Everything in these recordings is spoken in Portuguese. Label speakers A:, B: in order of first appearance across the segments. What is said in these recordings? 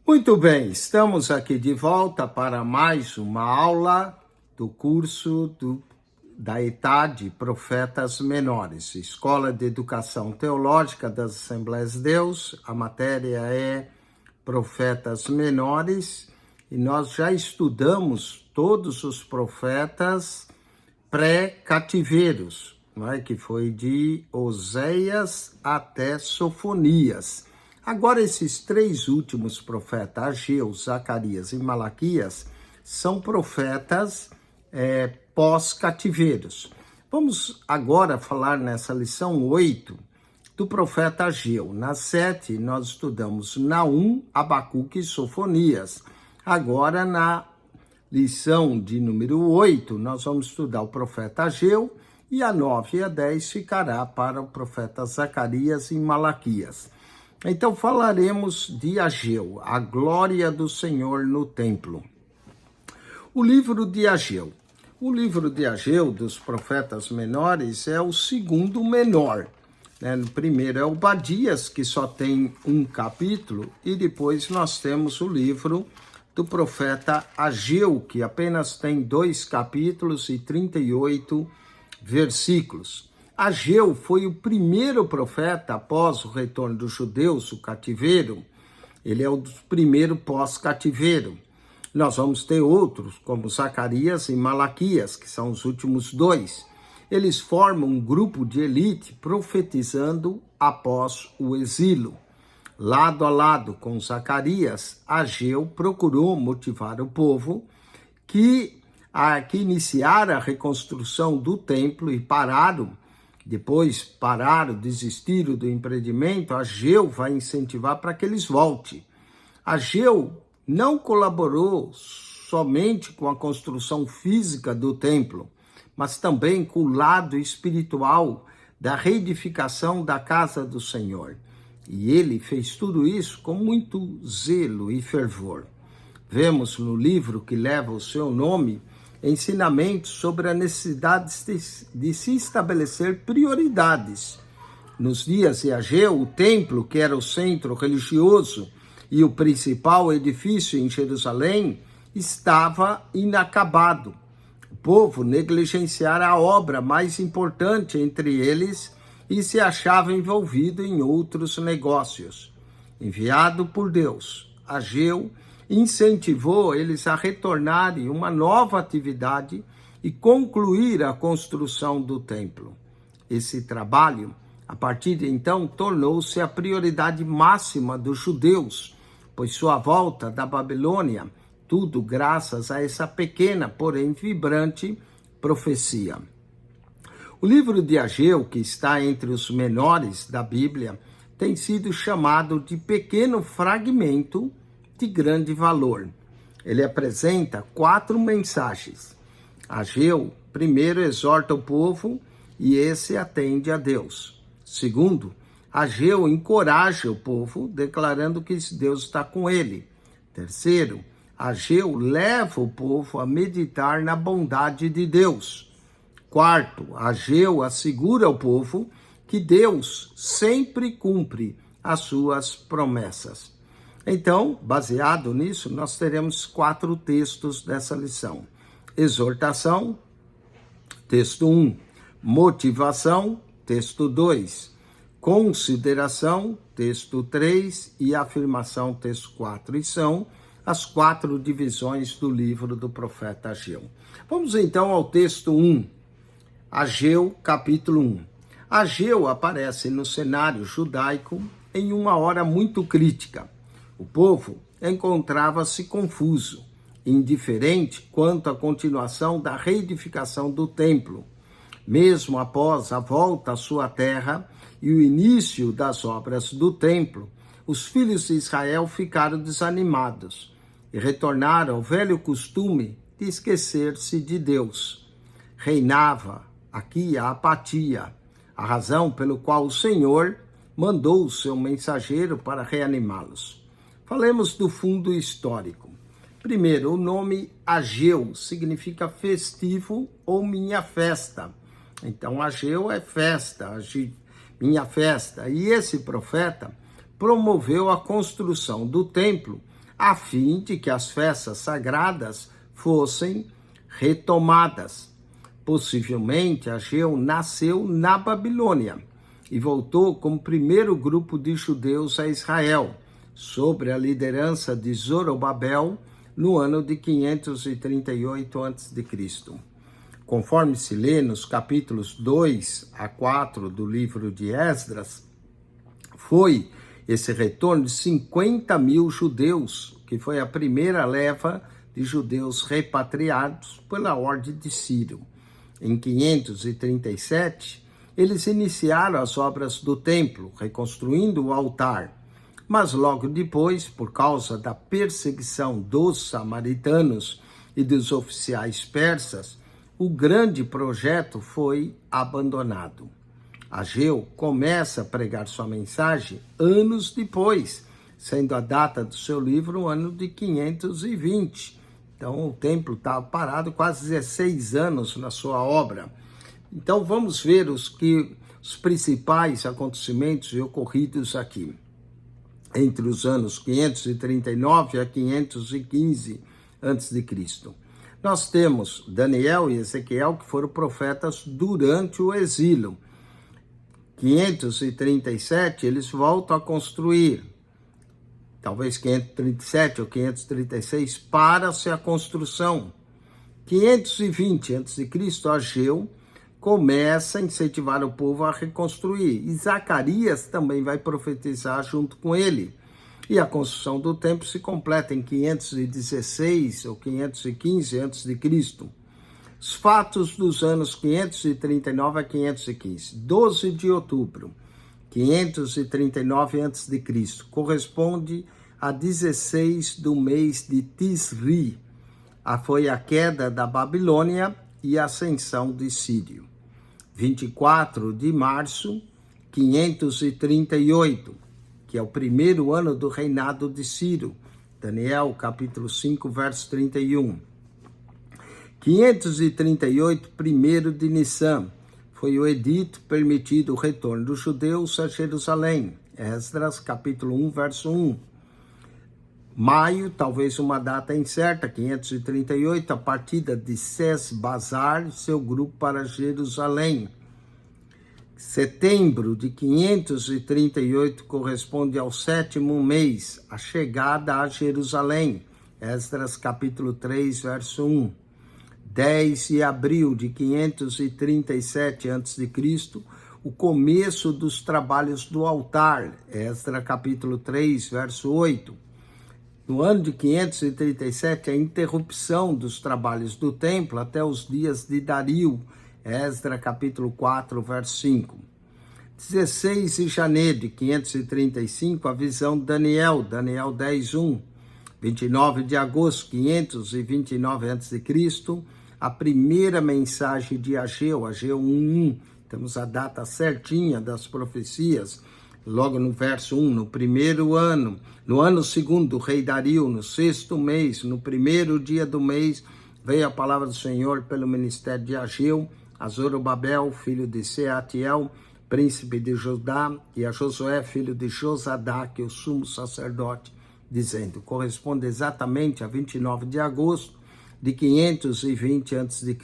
A: Muito bem, estamos aqui de volta para mais uma aula do curso da ETAD Profetas Menores, Escola de Educação Teológica das Assembleias de Deus. A matéria é Profetas Menores e nós já estudamos todos os profetas pré-cativeiros, que foi de Oséias até Sofonias. Agora, esses três últimos profetas, Ageu, Zacarias e Malaquias, são profetas pós-cativeiros. Vamos agora falar nessa lição 8 do profeta Ageu. Na 7, nós estudamos Naum, Abacuque e Sofonias. Agora, na lição de número 8, nós vamos estudar o profeta Ageu, e a 9 e a 10 ficará para o profeta Zacarias e Malaquias. Então falaremos de Ageu, a glória do Senhor no templo. O livro de Ageu. O livro de Ageu, dos profetas menores, é o segundo menor. O primeiro é Obadias, que só tem um capítulo, e depois nós temos o livro do profeta Ageu, que apenas tem 2 capítulos e 38 versículos. Ageu foi o primeiro profeta após o retorno dos judeus, o cativeiro. Ele é o primeiro pós-cativeiro. Nós vamos ter outros, como Zacarias e Malaquias, que são os últimos 2. Eles formam um grupo de elite profetizando após o exílio. Lado a lado com Zacarias, Ageu procurou motivar o povo que iniciara a reconstrução do templo e depois desistiram do empreendimento. Ageu vai incentivar para que eles voltem. Ageu não colaborou somente com a construção física do templo, mas também com o lado espiritual da reedificação da casa do Senhor. E ele fez tudo isso com muito zelo e fervor. Vemos no livro que leva o seu nome ensinamentos sobre a necessidade de se estabelecer prioridades. Nos dias de Ageu, o templo, que era o centro religioso e o principal edifício em Jerusalém, estava inacabado. O povo negligenciara a obra mais importante entre eles e se achava envolvido em outros negócios. Enviado por Deus, Ageu incentivou eles a retornarem uma nova atividade e concluir a construção do templo. Esse trabalho, a partir de então, tornou-se a prioridade máxima dos judeus, pois sua volta da Babilônia, tudo graças a essa pequena, porém vibrante, profecia. O livro de Ageu, que está entre os menores da Bíblia, tem sido chamado de pequeno fragmento de grande valor. Ele apresenta 4 mensagens. Ageu, primeiro, exorta o povo e esse atende a Deus. Segundo, Ageu encoraja o povo, declarando que Deus está com ele. Terceiro, Ageu leva o povo a meditar na bondade de Deus. Quarto, Ageu assegura ao povo que Deus sempre cumpre as suas promessas. Então, baseado nisso, nós teremos 4 textos dessa lição. Exortação, texto 1. Motivação, texto 2. Consideração, texto 3. E afirmação, texto 4. E são as 4 divisões do livro do profeta Ageu. Vamos então ao texto 1. Ageu, capítulo 1. Ageu aparece no cenário judaico em uma hora muito crítica. O povo encontrava-se confuso, indiferente quanto à continuação da reedificação do templo. Mesmo após a volta à sua terra e o início das obras do templo, os filhos de Israel ficaram desanimados e retornaram ao velho costume de esquecer-se de Deus. Reinava aqui a apatia, a razão pelo qual o Senhor mandou o seu mensageiro para reanimá-los. Falemos do fundo histórico. Primeiro, o nome Ageu significa festivo ou minha festa. Então, Ageu é festa, minha festa. E esse profeta promoveu a construção do templo a fim de que as festas sagradas fossem retomadas. Possivelmente, Ageu nasceu na Babilônia e voltou como primeiro grupo de judeus a Israel, sob a liderança de Zorobabel, no ano de 538 a.C. Conforme se lê nos capítulos 2 a 4 do livro de Esdras, foi esse retorno de 50 mil judeus, que foi a primeira leva de judeus repatriados pela ordem de Ciro. Em 537, eles iniciaram as obras do templo, reconstruindo o altar. Mas logo depois, por causa da perseguição dos samaritanos e dos oficiais persas, o grande projeto foi abandonado. Ageu começa a pregar sua mensagem anos depois, sendo a data do seu livro o ano de 520. Então, o templo estava parado quase 16 anos na sua obra. Então, vamos ver os principais acontecimentos ocorridos aqui. Entre os anos 539 a 515 a.C. Nós temos Daniel e Ezequiel, que foram profetas durante o exílio. 537, eles voltam a construir, talvez 537 ou 536, para-se a construção. 520 a.C., Ageu começa a incentivar o povo a reconstruir. E Zacarias também vai profetizar junto com ele. E a construção do templo se completa em 516 ou 515 a.C. Os fatos dos anos 539 a 515. 12 de outubro, 539 a.C., corresponde a 16 do mês de Tisri. Foi a queda da Babilônia e a ascensão de Sírio. 24 de março, 538, que é o primeiro ano do reinado de Ciro. Daniel, capítulo 5, verso 31. 538, 1º de Nissan, foi o edito permitido o retorno dos judeus a Jerusalém. Esdras, capítulo 1, verso 1. Maio, talvez uma data incerta, 538, a partida de Sesbazar e seu grupo para Jerusalém. Setembro de 538 corresponde ao 7º mês, a chegada a Jerusalém. Esdras, capítulo 3, verso 1. 10 de abril de 537 a.C., o começo dos trabalhos do altar. Esdras, capítulo 3, verso 8. No ano de 537, a interrupção dos trabalhos do templo até os dias de Dario. Esdras, capítulo 4, verso 5. 16 de janeiro de 535, a visão de Daniel, Daniel 10, 1. 29 de agosto de 529 a.C., a primeira mensagem de Ageu, Ageu 1:1. Temos a data certinha das profecias, logo no verso 1, no primeiro ano, no ano segundo do rei Dario, no 6º mês, no primeiro dia do mês, veio a palavra do Senhor pelo ministério de Ageu, a Zorobabel, filho de Seatiel, príncipe de Judá, e a Josué, filho de Josadaque, o sumo sacerdote, dizendo, corresponde exatamente a 29 de agosto de 520 a.C.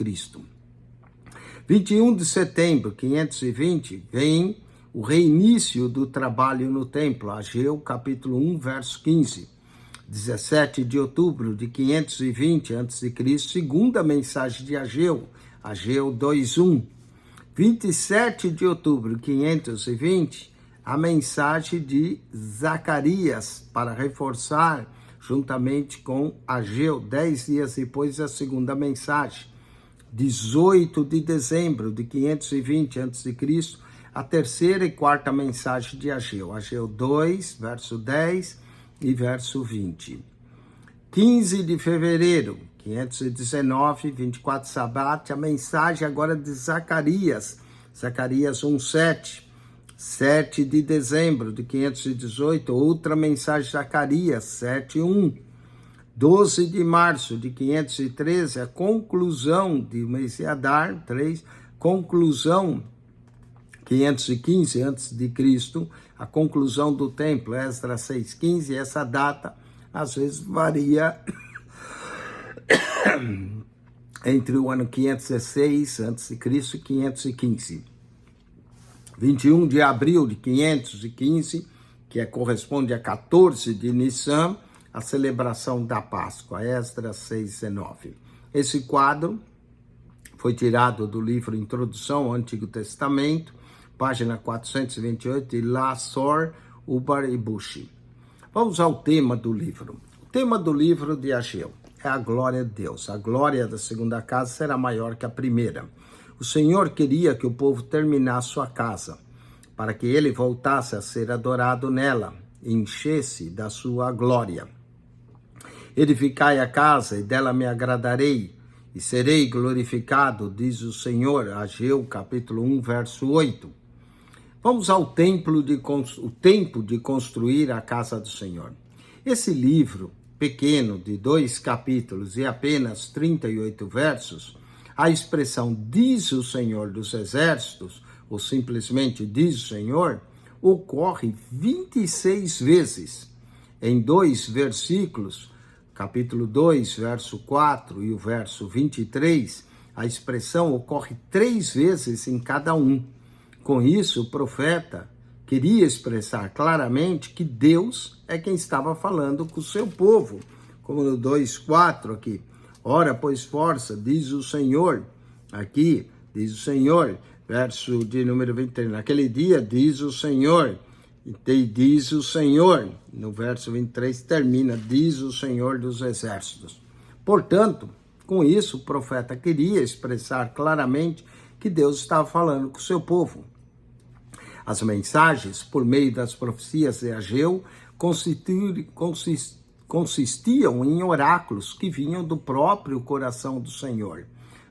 A: 21 de setembro de 520, vem o reinício do trabalho no templo, Ageu, capítulo 1, verso 15. 17 de outubro de 520 a.C., segunda mensagem de Ageu, Ageu 2:1. 27 de outubro de 520, a mensagem de Zacarias, para reforçar, juntamente com Ageu, 10 dias depois, a segunda mensagem. 18 de dezembro de 520 a.C., a terceira e quarta mensagem de Ageu, Ageu 2, verso 10 e verso 20. 15 de fevereiro, 519, 24 Sabate, a mensagem agora de Zacarias, Zacarias 1:7. 7 de dezembro de 518, outra mensagem de Zacarias, 7:1. 12 de março de 513, a conclusão de mês de Adar, 3, conclusão 515 a.C., a conclusão do templo, Esdras 6:15, essa data às vezes varia entre o ano 516 a.C. e 515. 21 de abril de 515, que corresponde a 14 de Nissan, a celebração da Páscoa, Esdras 6:19. Esse quadro foi tirado do livro Introdução ao Antigo Testamento, página 428, de Lassor, Ubar e Bushi. Vamos ao tema do livro. O tema do livro de Ageu é a glória de Deus. A glória da segunda casa será maior que a primeira. O Senhor queria que o povo terminasse sua casa, para que ele voltasse a ser adorado nela, e enchesse da sua glória. Edificai a casa, e dela me agradarei, e serei glorificado, diz o Senhor. Ageu, capítulo 1, verso 8. Vamos ao tempo de construir a casa do Senhor. Esse livro, pequeno, de 2 capítulos e apenas 38 versos, a expressão diz o Senhor dos Exércitos, ou simplesmente diz o Senhor, ocorre 26 vezes em 2 versículos, capítulo 2, verso 4 e o verso 23, a expressão ocorre 3 vezes em cada um. Com isso, o profeta queria expressar claramente que Deus é quem estava falando com o seu povo, como no 2:4 aqui. Ora, pois força, diz o Senhor, aqui, diz o Senhor, verso de número 23, naquele dia, diz o Senhor, e diz o Senhor, no verso 23 termina, diz o Senhor dos Exércitos. Portanto, com isso, o profeta queria expressar claramente que Deus estava falando com o seu povo. As mensagens, por meio das profecias de Ageu, consistiam em oráculos que vinham do próprio coração do Senhor.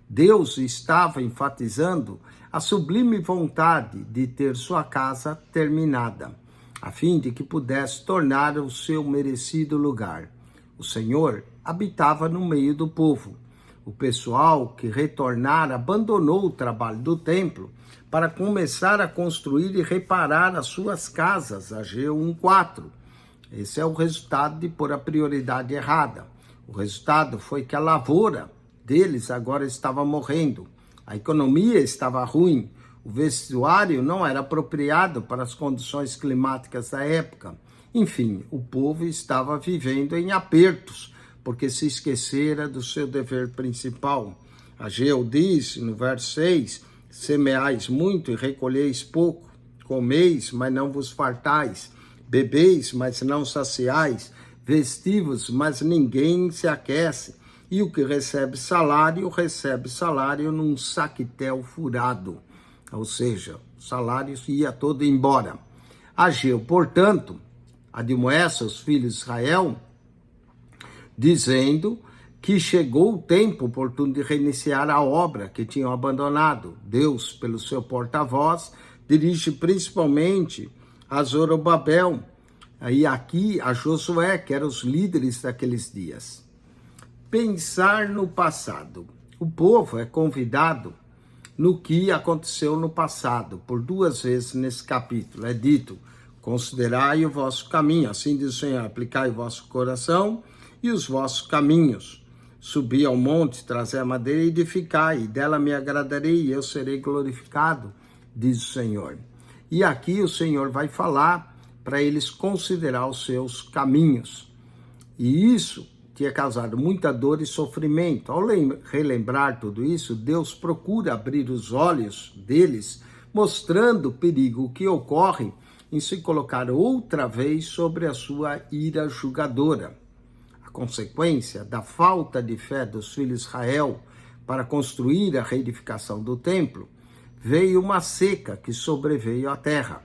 A: Deus estava enfatizando a sublime vontade de ter sua casa terminada, a fim de que pudesse tornar o seu merecido lugar. O Senhor habitava no meio do povo. O pessoal que retornara abandonou o trabalho do templo para começar a construir e reparar as suas casas, Ageu 1:4. Esse é o resultado de pôr a prioridade errada. O resultado foi que a lavoura deles agora estava morrendo, a economia estava ruim, o vestuário não era apropriado para as condições climáticas da época. Enfim, o povo estava vivendo em apertos, porque se esquecera do seu dever principal. Ageu diz, no verso 6, semeais muito e recolheis pouco, comeis, mas não vos fartais, bebeis, mas não saciais, vestivos, mas ninguém se aquece, e o que recebe salário num saquetel furado. Ou seja, o salário ia todo embora. Ageu, portanto, admoesta os filhos de Israel, dizendo que chegou o tempo oportuno de reiniciar a obra que tinham abandonado. Deus, pelo seu porta-voz, dirige principalmente a Zorobabel, e aqui a Josué, que eram os líderes daqueles dias. Pensar no passado. O povo é convidado no que aconteceu no passado, por 2 vezes nesse capítulo. É dito, considerai o vosso caminho, assim diz o Senhor, aplicai o vosso coração e os vossos caminhos. Subi ao monte, trazei a madeira e edificai, e dela me agradarei e eu serei glorificado, diz o Senhor. E aqui o Senhor vai falar para eles considerar os seus caminhos. E isso tinha causado muita dor e sofrimento. Ao relembrar tudo isso, Deus procura abrir os olhos deles, mostrando o perigo que ocorre em se colocar outra vez sobre a sua ira julgadora. A consequência da falta de fé dos filhos de Israel para construir a reedificação do templo, veio uma seca que sobreveio à terra.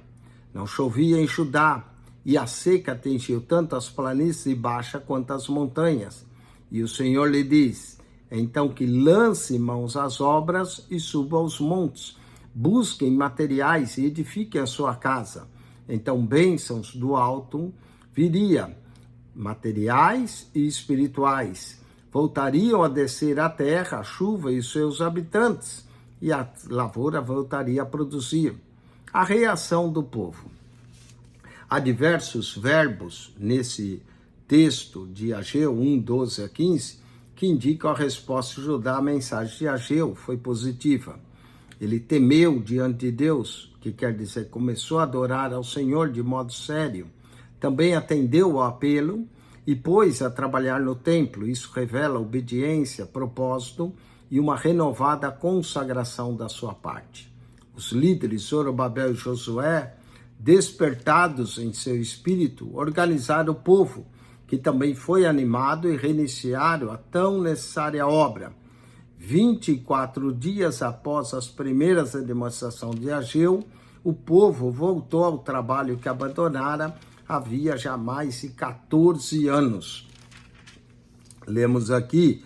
A: Não chovia em Judá, e a seca atingiu tanto as planícies de baixa quanto as montanhas. E o Senhor lhe diz, então que lance mãos às obras e suba aos montes, busquem materiais e edifiquem a sua casa. Então bênçãos do alto viria, materiais e espirituais. Voltariam a descer à terra a chuva e os seus habitantes, e a lavoura voltaria a produzir. A reação do povo. Há diversos verbos nesse texto de Ageu 1, 12 a 15, que indica a resposta de Judá à mensagem de Ageu, foi positiva. Ele temeu diante de Deus, que quer dizer, começou a adorar ao Senhor de modo sério. Também atendeu ao apelo e pôs a trabalhar no templo. Isso revela obediência, propósito e uma renovada consagração da sua parte. Os líderes Zorobabel e Josué, despertados em seu espírito, organizaram o povo, que também foi animado e reiniciaram a tão necessária obra. 24 dias após as primeiras demonstrações de Ageu, o povo voltou ao trabalho que abandonara havia já mais de 14 anos. Lemos aqui,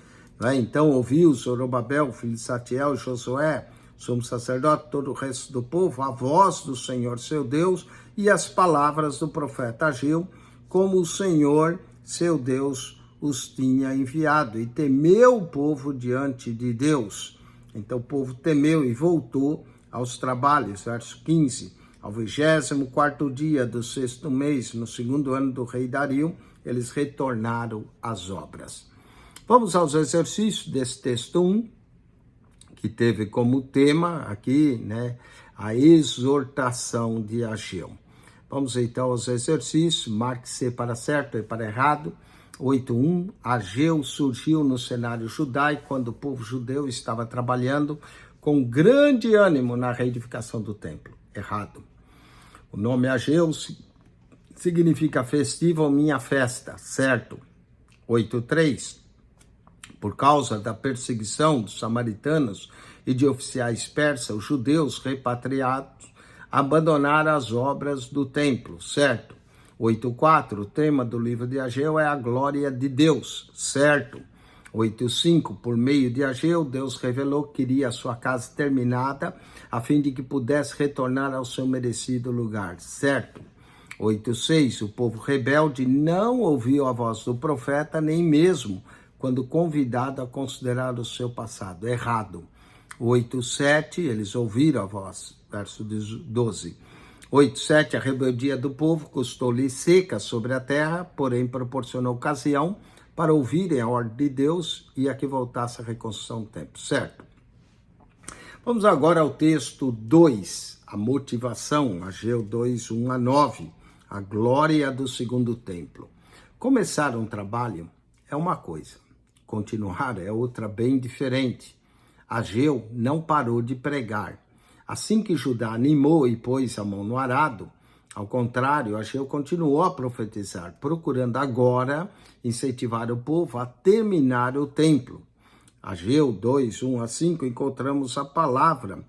A: então ouviu Zorobabel, filho de Saltiel, Josué, sumo sacerdote, todo o resto do povo, a voz do Senhor seu Deus e as palavras do profeta Ageu, como o Senhor seu Deus os tinha enviado, e temeu o povo diante de Deus. Então o povo temeu e voltou aos trabalhos. Verso 15, ao 24º dia do 6º mês, no 2º ano do rei Dario, eles retornaram às obras. Vamos aos exercícios desse texto 1, que teve como tema aqui, a exortação de Ageu. Vamos então aos exercícios, marque C para certo e para errado. 8.1, Ageu surgiu no cenário judaico quando o povo judeu estava trabalhando com grande ânimo na reedificação do templo. Errado. O nome Ageu significa festivo ou minha festa. Certo. 8.3, por causa da perseguição dos samaritanos e de oficiais persas, os judeus repatriados abandonaram as obras do templo. Certo. 8.4, o tema do livro de Ageu é a glória de Deus, certo. 8.5, por meio de Ageu, Deus revelou que queria a sua casa terminada, a fim de que pudesse retornar ao seu merecido lugar, certo. 8.6, o povo rebelde não ouviu a voz do profeta, nem mesmo quando convidado a considerar o seu passado, errado. 8.7, eles ouviram a voz, verso 12. 8.7, a rebeldia do povo custou-lhe seca sobre a terra, porém proporcionou ocasião para ouvirem a ordem de Deus e a que voltasse a reconstrução do templo, certo? Vamos agora ao texto 2, a motivação, Ageu 2, 1 a 9, a glória do segundo templo. Começar um trabalho é uma coisa, continuar é outra bem diferente. Ageu não parou de pregar. Assim que Judá animou e pôs a mão no arado, ao contrário, Ageu continuou a profetizar, procurando agora incentivar o povo a terminar o templo. Ageu 2, 1 a 5, encontramos a palavra,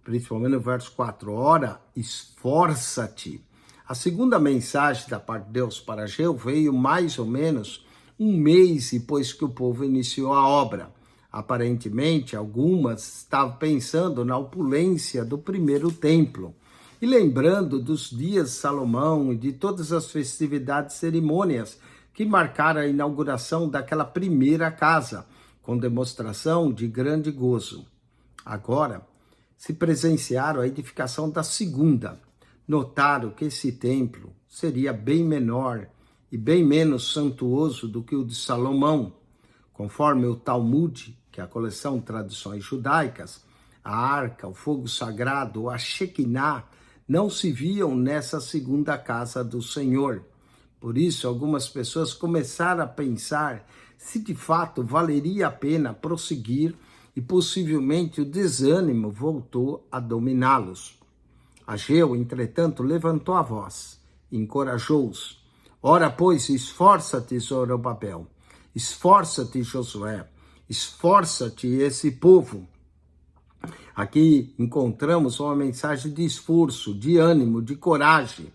A: principalmente no verso 4, ora, esforça-te. A segunda mensagem da parte de Deus para Ageu veio mais ou menos um mês depois que o povo iniciou a obra. Aparentemente, algumas estavam pensando na opulência do primeiro templo e lembrando dos dias de Salomão e de todas as festividades e cerimônias que marcaram a inauguração daquela primeira casa, com demonstração de grande gozo. Agora, se presenciaram a edificação da segunda. Notaram que esse templo seria bem menor e bem menos suntuoso do que o de Salomão. Conforme o Talmud, que é a coleção de tradições judaicas, a arca, o fogo sagrado, a Shekinah, não se viam nessa segunda casa do Senhor. Por isso, algumas pessoas começaram a pensar se de fato valeria a pena prosseguir e possivelmente o desânimo voltou a dominá-los. Ageu, entretanto, levantou a voz e encorajou-os. Ora, pois, esforça-te, Zorobabel, esforça-te, Josué, esforça-te, esse povo. Aqui encontramos uma mensagem de esforço, de ânimo, de coragem.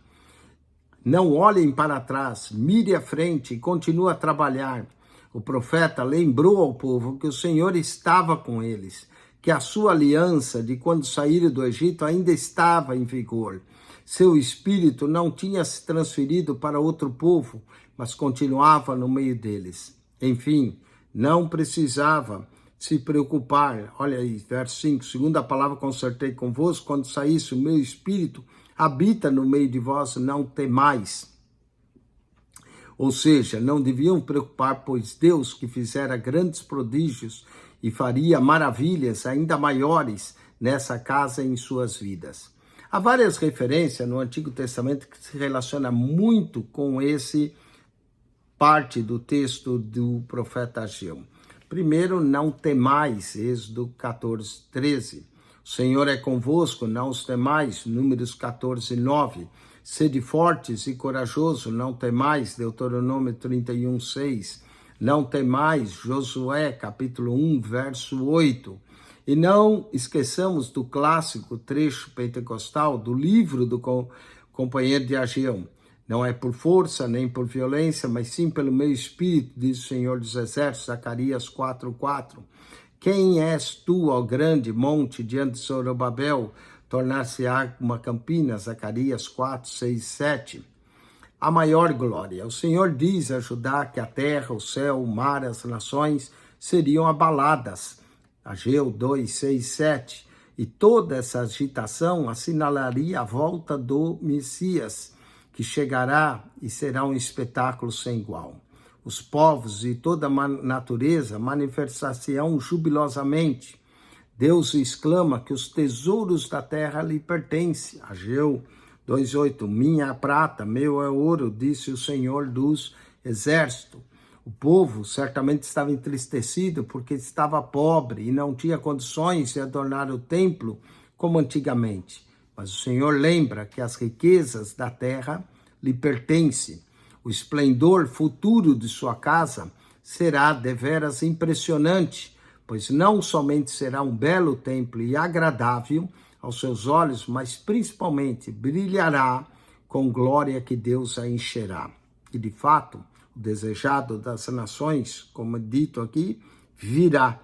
A: Não olhem para trás, mire à frente e continue a trabalhar. O profeta lembrou ao povo que o Senhor estava com eles, que a sua aliança de quando saíram do Egito ainda estava em vigor. Seu espírito não tinha se transferido para outro povo, mas continuava no meio deles. Enfim, não precisava se preocupar. Olha aí, verso 5, segundo a palavra concertei convosco, quando saísse o meu espírito, habita no meio de vós, não temais. Ou seja, não deviam preocupar, pois Deus, que fizera grandes prodígios e faria maravilhas ainda maiores nessa casa em suas vidas. Há várias referências no Antigo Testamento que se relaciona muito com esse parte do texto do profeta Ageu. Primeiro, não temais, Êxodo 14, 13. O Senhor é convosco, não os temais, Números 14, 9. Sede fortes e corajosos, não temais, Deuteronômio 31, 6. Não temais, Josué, capítulo 1, verso 8. E não esqueçamos do clássico trecho pentecostal do livro do companheiro de Ageu. Não é por força, nem por violência, mas sim pelo meu espírito, diz o Senhor dos Exércitos, Zacarias 4:4. Quem és tu, ó grande monte, diante de Zorobabel, tornar-se-á uma campina, Zacarias 4:6-7. A maior glória. O Senhor diz a Judá que a terra, o céu, o mar, as nações seriam abaladas, Ageu 2:6-7. E toda essa agitação assinalaria a volta do Messias, que chegará e será um espetáculo sem igual. Os povos e toda a natureza manifestar-se-ão jubilosamente. Deus exclama que os tesouros da terra lhe pertencem. Ageu 2:8. Minha prata, meu é ouro, disse o Senhor dos Exércitos. O povo certamente estava entristecido porque estava pobre e não tinha condições de adornar o templo como antigamente. Mas o Senhor lembra que as riquezas da terra lhe pertencem. O esplendor futuro de sua casa será deveras impressionante, pois não somente será um belo templo e agradável aos seus olhos, mas principalmente brilhará com glória que Deus a encherá. E de fato, o desejado das nações, como é dito aqui, virá,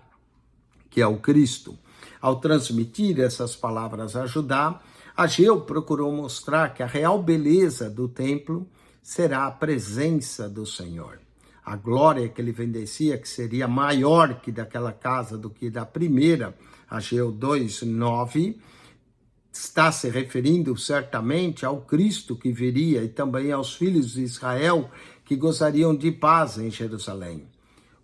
A: que é o Cristo. Ao transmitir essas palavras a Judá, Ageu procurou mostrar que a real beleza do templo será a presença do Senhor. A glória que ele vendecia, que seria maior que daquela casa do que da primeira, Ageu 2:9, está se referindo certamente ao Cristo que viria e também aos filhos de Israel que gozariam de paz em Jerusalém.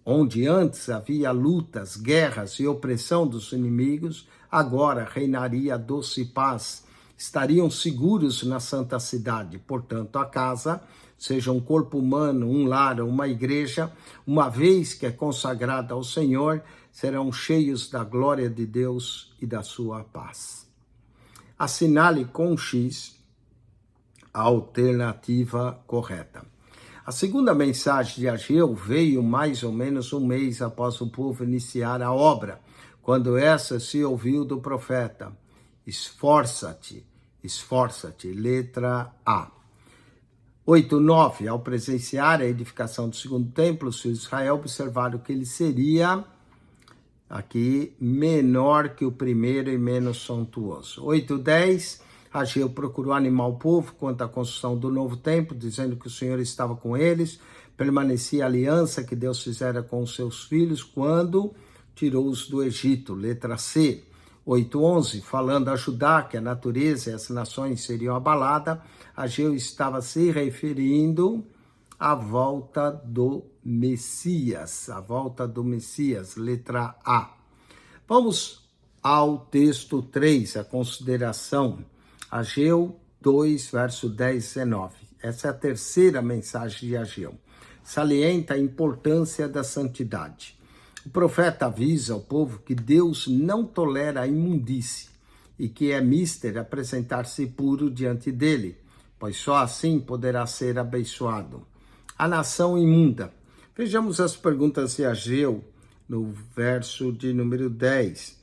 A: Onde antes havia lutas, guerras e opressão dos inimigos, agora reinaria doce paz. Estariam seguros na santa cidade. Portanto, a casa, seja um corpo humano, um lar ou uma igreja, uma vez que é consagrada ao Senhor, serão cheios da glória de Deus e da sua paz. Assinale com X a alternativa correta. A segunda mensagem de Ageu veio mais ou menos um mês após o povo iniciar a obra, quando essa se ouviu do profeta: esforça-te, esforça-te, letra A. 8:9. Ao presenciar a edificação do segundo templo, os filhos de Israel observaram que ele seria aqui menor que o primeiro e menos suntuoso. 8:10. Ageu procurou animar o povo quanto à construção do novo templo, dizendo que o Senhor estava com eles, permanecia a aliança que Deus fizera com os seus filhos quando tirou-os do Egito, letra C. 8:11, falando a Judá que a natureza e as nações seriam abaladas, Ageu estava se referindo à volta do Messias, letra A. Vamos ao texto 3, a consideração. Ageu 2, verso 10 e 19. Essa é a terceira mensagem de Ageu. Salienta a importância da santidade. O profeta avisa ao povo que Deus não tolera a imundície e que é mister apresentar-se puro diante dele, pois só assim poderá ser abençoado. A nação imunda. Vejamos as perguntas de Ageu no verso de número 10.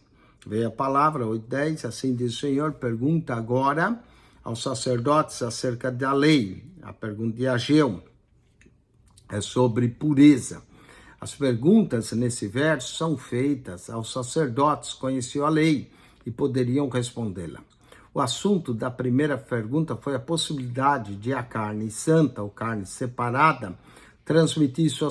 A: Veio a palavra, 8:10, assim diz o Senhor, pergunta agora aos sacerdotes acerca da lei. A pergunta de Ageu é sobre pureza. As perguntas nesse verso são feitas aos sacerdotes que conheciam a lei e poderiam respondê-la. O assunto da primeira pergunta foi a possibilidade de a carne santa ou carne separada transmitir sua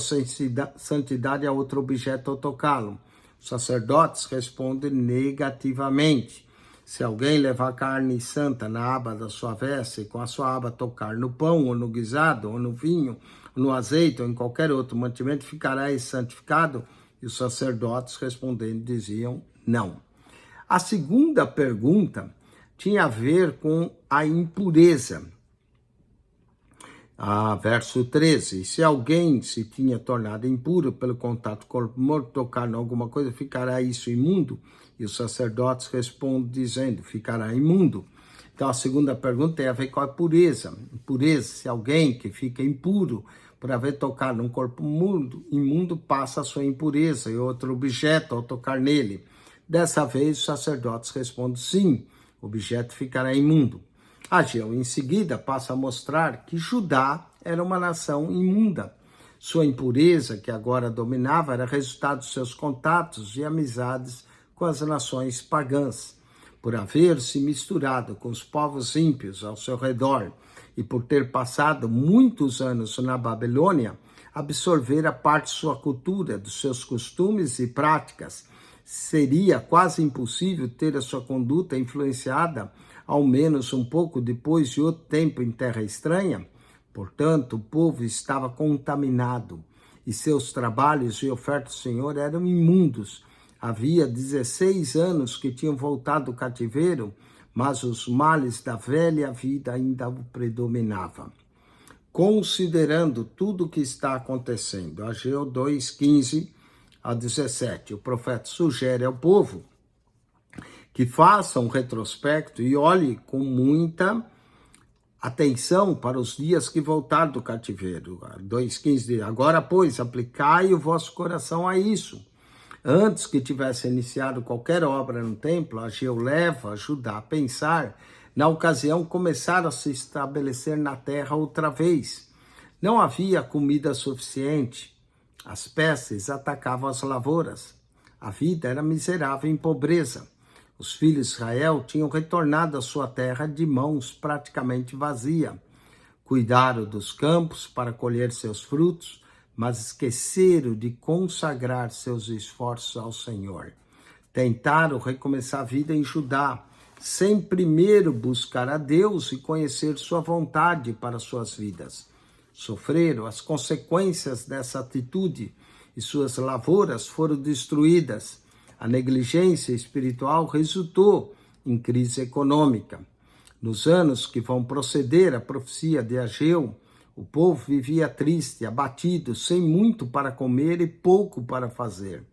A: santidade a outro objeto ao tocá-lo. Os sacerdotes respondem negativamente. Se alguém levar carne santa na aba da sua veste e com a sua aba tocar no pão ou no guisado ou no vinho no azeite ou em qualquer outro mantimento, ficará santificado? E os sacerdotes respondendo diziam não. A segunda pergunta tinha a ver com a impureza. Verso 13, se alguém se tinha tornado impuro pelo contato com o corpo morto, tocar em alguma coisa, ficará isso imundo? E os sacerdotes respondem dizendo, ficará imundo. Então a segunda pergunta tem a ver com a pureza. Impureza, se alguém que fica impuro por haver tocado num corpo imundo passa a sua impureza e outro objeto ao tocar nele. Dessa vez os sacerdotes respondem sim, o objeto ficará imundo. Ageu, em seguida, passa a mostrar que Judá era uma nação imunda. Sua impureza, que agora dominava, era resultado dos seus contatos e amizades com as nações pagãs. Por haver se misturado com os povos ímpios ao seu redor e por ter passado muitos anos na Babilônia, absorvera parte de sua cultura, dos seus costumes e práticas. Seria quase impossível ter a sua conduta influenciada ao menos um pouco depois de outro tempo em terra estranha. Portanto, o povo estava contaminado e seus trabalhos e ofertas do Senhor eram imundos. Havia 16 anos que tinham voltado do cativeiro, mas os males da velha vida ainda o predominavam. Considerando tudo o que está acontecendo, Ageu 2:15 a 17, o profeta sugere ao povo que faça um retrospecto e olhe com muita atenção para os dias que voltaram do cativeiro. 2:15 diz, agora, pois, aplicai o vosso coração a isso. Antes que tivesse iniciado qualquer obra no templo, Ageu leva Judá a pensar, na ocasião, começaram a se estabelecer na terra outra vez. Não havia comida suficiente. As pestes atacavam as lavouras. A vida era miserável em pobreza. Os filhos de Israel tinham retornado à sua terra de mãos praticamente vazias. Cuidaram dos campos para colher seus frutos, mas esqueceram de consagrar seus esforços ao Senhor. Tentaram recomeçar a vida em Judá, sem primeiro buscar a Deus e conhecer sua vontade para suas vidas. Sofreram as consequências dessa atitude e suas lavouras foram destruídas. A negligência espiritual resultou em crise econômica. Nos anos que vão proceder à profecia de Ageu, o povo vivia triste, abatido, sem muito para comer e pouco para fazer.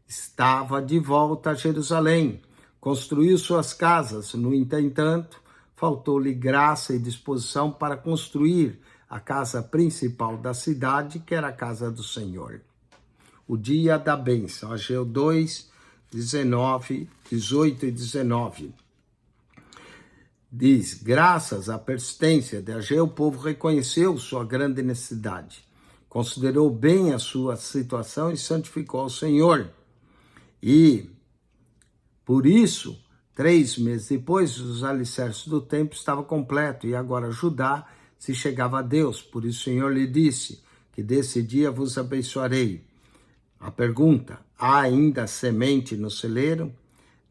A: Estava de volta a Jerusalém, construiu suas casas, no entanto, faltou-lhe graça e disposição para construir a casa principal da cidade, que era a casa do Senhor. O dia da bênção, Ageu 2, 18 e 19. Diz, graças à persistência de Ageu, o povo reconheceu sua grande necessidade, considerou bem a sua situação e santificou ao Senhor. E, por isso, 3 meses depois, os alicerces do templo estavam completos e agora Judá se chegava a Deus. Por isso o Senhor lhe disse que desse dia vos abençoarei. A pergunta, há ainda semente no celeiro?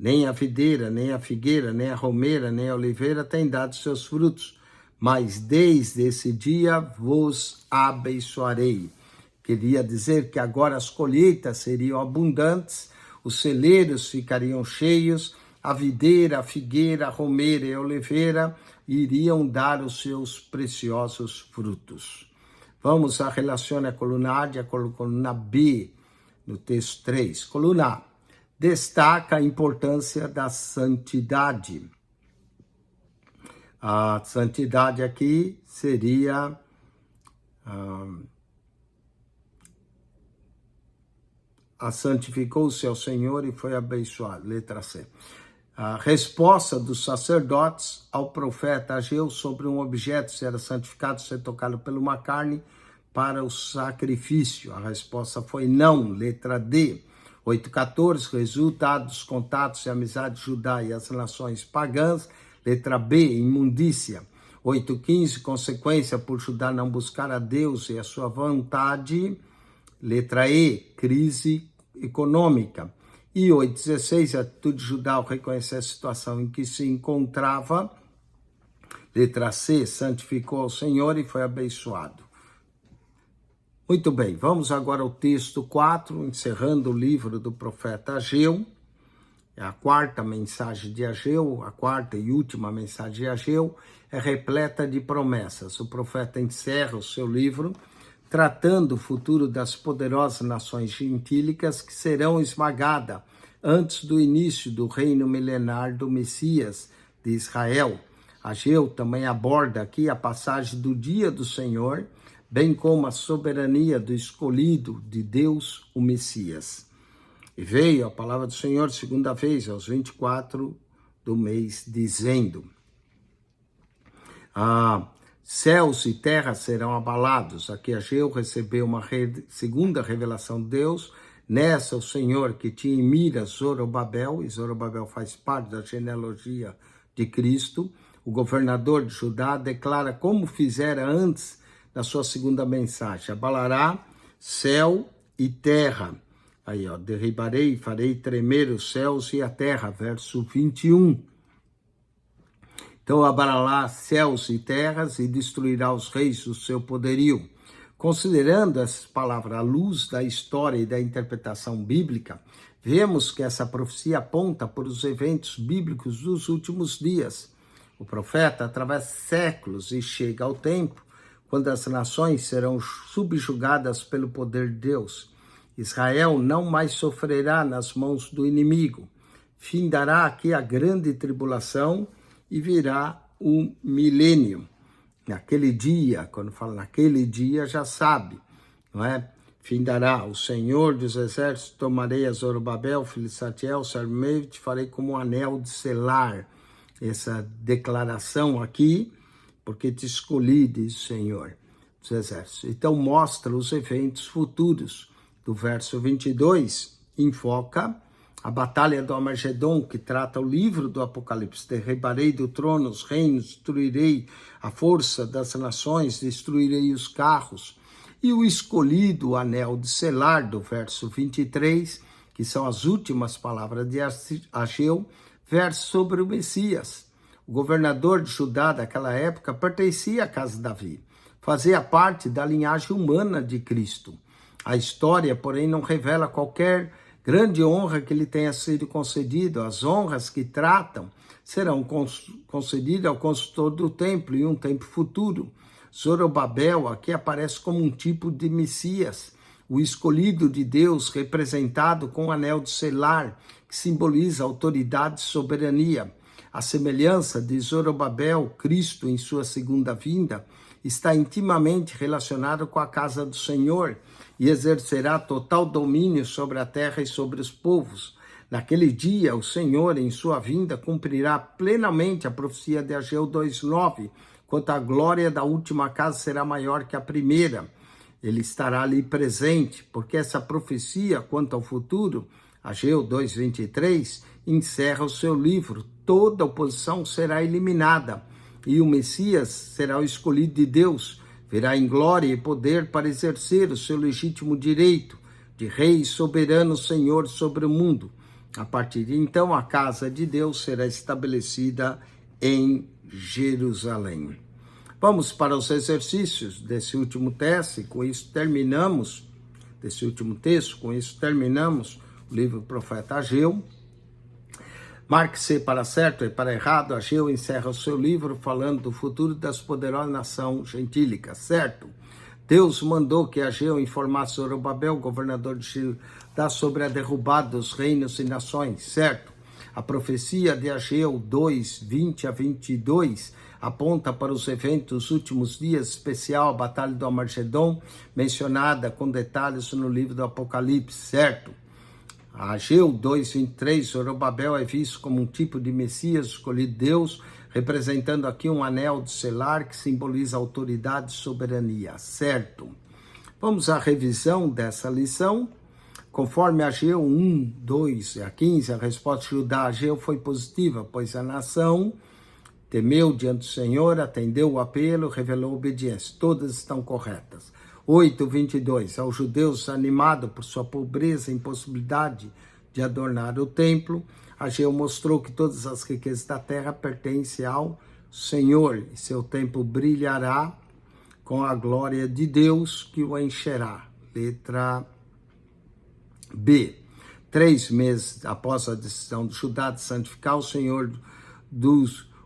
A: Nem a videira, nem a figueira, nem a romeira, nem a oliveira têm dado seus frutos, mas desde esse dia vos abençoarei. Queria dizer que agora as colheitas seriam abundantes, os celeiros ficariam cheios, a videira, a figueira, a romeira e a oliveira iriam dar os seus preciosos frutos. Vamos a relacione a coluna A e a coluna B no texto 3. Coluna A destaca a importância da santidade. A santidade aqui seria santificou-se ao Senhor e foi abençoado. Letra C. A resposta dos sacerdotes ao profeta Ageu sobre um objeto ser santificado, ser tocado por uma carne para o sacrifício. A resposta foi não. Letra D. 8:14, resultado dos contatos e amizade de Judá e as nações pagãs. Letra B, imundícia. 8:15, consequência por Judá não buscar a Deus e a sua vontade. Letra E, crise econômica. E 8:16, a atitude de Judá ao reconhecer a situação em que se encontrava. Letra C, santificou ao Senhor e foi abençoado. Muito bem, vamos agora ao texto 4, encerrando o livro do profeta Ageu. É a quarta mensagem de Ageu, a quarta e última mensagem de Ageu, é repleta de promessas. O profeta encerra o seu livro tratando o futuro das poderosas nações gentílicas que serão esmagadas antes do início do reino milenar do Messias de Israel. Ageu também aborda aqui a passagem do dia do Senhor, bem como a soberania do escolhido de Deus, o Messias. E veio a palavra do Senhor segunda vez, aos 24 do mês, dizendo: céus e terra serão abalados. Aqui Ageu recebeu uma segunda revelação de Deus. Nessa o Senhor que tinha em mira Zorobabel, e Zorobabel faz parte da genealogia de Cristo, o governador de Judá, declara como fizera antes na sua segunda mensagem: abalará céu e terra. Aí, derribarei e farei tremer os céus e a terra, verso 21. Então, abalará céus e terras e destruirá os reis do seu poderio. Considerando essas palavras à luz da história e da interpretação bíblica, vemos que essa profecia aponta para os eventos bíblicos dos últimos dias. O profeta atravessa séculos e chega ao tempo quando as nações serão subjugadas pelo poder de Deus. Israel não mais sofrerá nas mãos do inimigo. Findará aqui a grande tribulação e virá o milênio. Naquele dia, quando fala naquele dia, já sabe, não é? Findará o Senhor dos exércitos, tomarei a Zorobabel, filho de Saltiel, servo meu, te farei como um anel de selar. Essa declaração aqui, porque te escolhi, diz o Senhor dos exércitos. Então mostra os eventos futuros. Do verso 22, enfoca a batalha do Armagedon, que trata o livro do Apocalipse. Derribarei do trono os reinos, destruirei a força das nações, destruirei os carros. E o escolhido, o anel de selar, do verso 23, que são as últimas palavras de Ageu, verso sobre o Messias. O governador de Judá daquela época pertencia à casa de Davi, fazia parte da linhagem humana de Cristo. A história, porém, não revela qualquer grande honra que lhe tenha sido concedido. As honras que tratam serão concedidas ao construtor do templo em um tempo futuro. Zorobabel aqui aparece como um tipo de Messias, o escolhido de Deus, representado com o anel de selar, que simboliza autoridade e soberania. A semelhança de Zorobabel, Cristo em sua segunda vinda, está intimamente relacionado com a casa do Senhor e exercerá total domínio sobre a terra e sobre os povos. Naquele dia, o Senhor, em sua vinda, cumprirá plenamente a profecia de Ageu 2:9, quanto à glória da última casa será maior que a primeira. Ele estará ali presente, porque essa profecia, quanto ao futuro, Ageu 2:23, encerra o seu livro. Toda oposição será eliminada e o Messias será o escolhido de Deus. Virá em glória e poder para exercer o seu legítimo direito de rei soberano Senhor sobre o mundo. A partir de então, a casa de Deus será estabelecida em Jerusalém. Vamos para os exercícios desse último texto, e com isso terminamos, desse último texto, com isso terminamos o livro do profeta Ageu. Marque-se para certo e para errado. Ageu encerra o seu livro falando do futuro das poderosas nações gentílicas, certo? Deus mandou que Ageu informasse Zorobabel, governador de Judá, sobre a derrubada dos reinos e nações, certo? A profecia de Ageu 2:20-22 aponta para os eventos dos últimos dias, especial a batalha do Armagedon, mencionada com detalhes no livro do Apocalipse, certo? Ageu 2:23, Zorobabel é visto como um tipo de Messias escolhido de Deus, representando aqui um anel de selar que simboliza autoridade e soberania, certo? Vamos à revisão dessa lição. Conforme Ageu 1:2-15, a resposta de Judá a Ageu foi positiva, pois a nação temeu diante do Senhor, atendeu o apelo, revelou obediência. Todas estão corretas. 8:22, aos judeus animados por sua pobreza e impossibilidade de adornar o templo, Ageu mostrou que todas as riquezas da terra pertencem ao Senhor e seu templo brilhará com a glória de Deus que o encherá. Letra B. 3 meses após a decisão de Judá de santificar o Senhor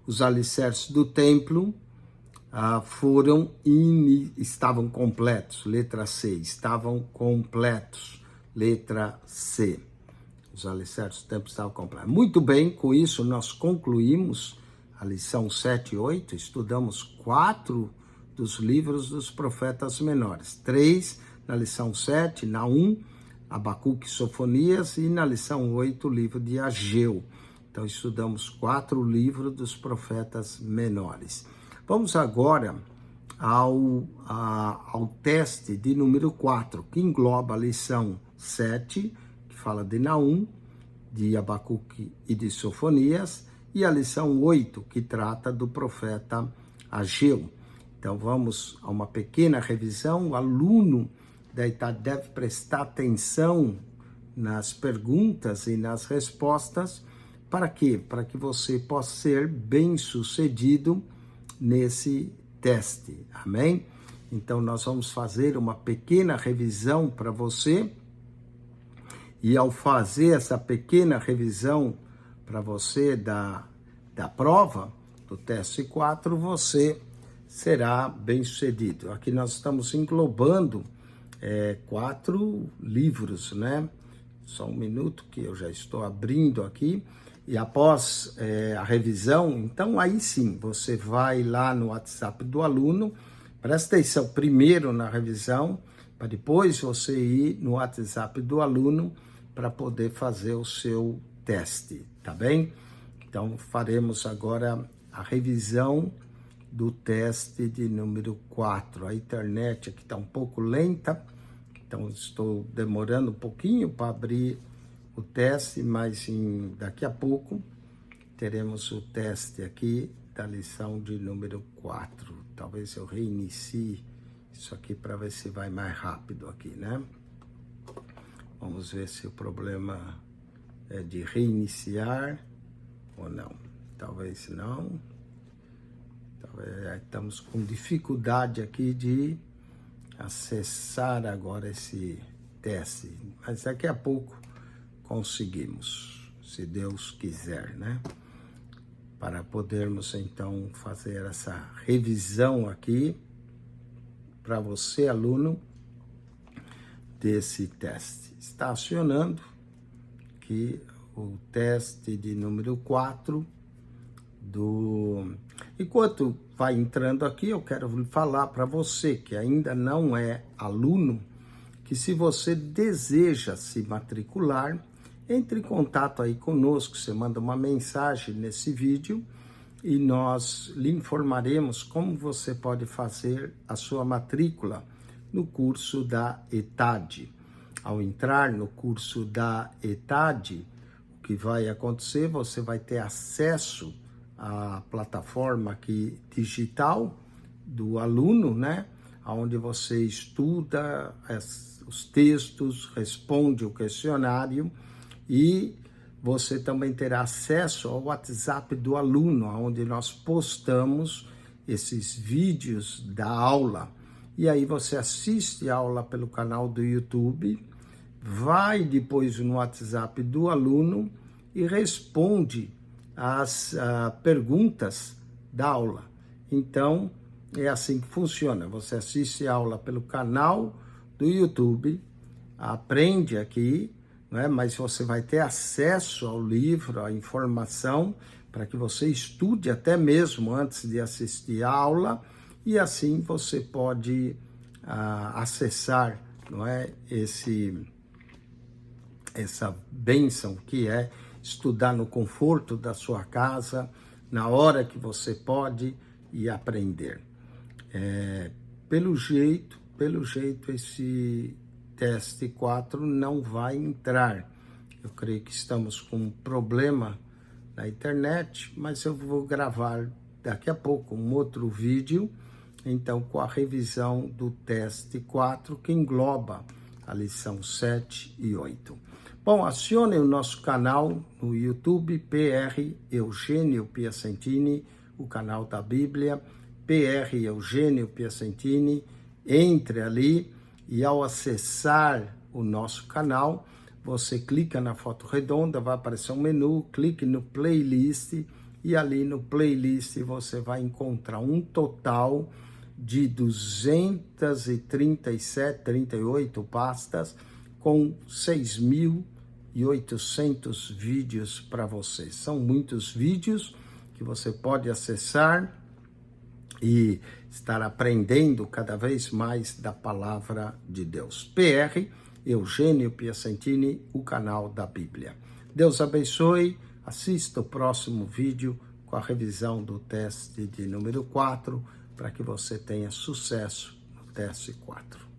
A: os alicerces do templo, estavam completos. Letra C. Estavam completos. Letra C. Os alicerces do templo estavam completos. Muito bem, com isso nós concluímos a lição 7 e 8. Estudamos 4 dos livros dos profetas menores. 3 na lição 7, na 1, Abacuque e Sofonias, e na lição 8, o livro de Ageu. Então, estudamos 4 livros dos profetas menores. Vamos agora ao teste de número 4, que engloba a lição 7, que fala de Naum, de Abacuque e de Sofonias, e a lição 8, que trata do profeta Ageu. Então, vamos a uma pequena revisão. O aluno da ETAD deve prestar atenção nas perguntas e nas respostas. Para quê? Para que você possa ser bem-sucedido nesse teste. Amém? Então, nós vamos fazer uma pequena revisão para você. E ao fazer essa pequena revisão para você da prova, do teste 4, você será bem-sucedido. Aqui nós estamos englobando 4 livros, né? Só um minuto que eu já estou abrindo aqui. E após a revisão, então aí sim, você vai lá no WhatsApp do aluno, presta atenção primeiro na revisão, para depois você ir no WhatsApp do aluno para poder fazer o seu teste, tá bem? Então faremos agora a revisão do teste de número 4. A internet aqui está um pouco lenta, então estou demorando um pouquinho para abrir o teste, mas daqui a pouco teremos o teste aqui da lição de número 4. Talvez eu reinicie isso aqui para ver se vai mais rápido aqui, né? Vamos ver se o problema é de reiniciar ou não. Talvez não. Estamos com dificuldade aqui de acessar agora esse teste, mas daqui a pouco conseguimos, se Deus quiser, né? Para podermos então fazer essa revisão aqui para você, aluno, desse teste. Está acionando aqui o teste de número 4 Enquanto vai entrando aqui, eu quero falar para você que ainda não é aluno, que se você deseja se matricular, entre em contato aí conosco, você manda uma mensagem nesse vídeo e nós lhe informaremos como você pode fazer a sua matrícula no curso da ETAD. Ao entrar no curso da ETAD, o que vai acontecer, você vai ter acesso à plataforma aqui digital do aluno, né? Onde você estuda os textos, responde o questionário e você também terá acesso ao WhatsApp do aluno, onde nós postamos esses vídeos da aula. E aí você assiste a aula pelo canal do YouTube, vai depois no WhatsApp do aluno e responde as perguntas da aula. Então, é assim que funciona. Você assiste a aula pelo canal do YouTube, aprende aqui, né? Mas você vai ter acesso ao livro, à informação, para que você estude até mesmo antes de assistir a aula, e assim você pode acessar, não é, essa bênção que é estudar no conforto da sua casa, na hora que você pode, e aprender. Pelo jeito, esse teste 4 não vai entrar. Eu creio que estamos com um problema na internet, mas eu vou gravar daqui a pouco um outro vídeo, então com a revisão do teste 4, que engloba a lição 7 e 8. Bom, acione o nosso canal no YouTube, PR Eugênio Piacentini, o canal da Bíblia, PR Eugênio Piacentini, entre ali e ao acessar o nosso canal, você clica na foto redonda, vai aparecer um menu, clique no playlist e ali no playlist você vai encontrar um total de 38 pastas com 6.800 vídeos para você. São muitos vídeos que você pode acessar e estar aprendendo cada vez mais da palavra de Deus. PR Eugênio Piacentini, o canal da Bíblia. Deus abençoe, assista o próximo vídeo com a revisão do teste de número 4, para que você tenha sucesso no teste 4.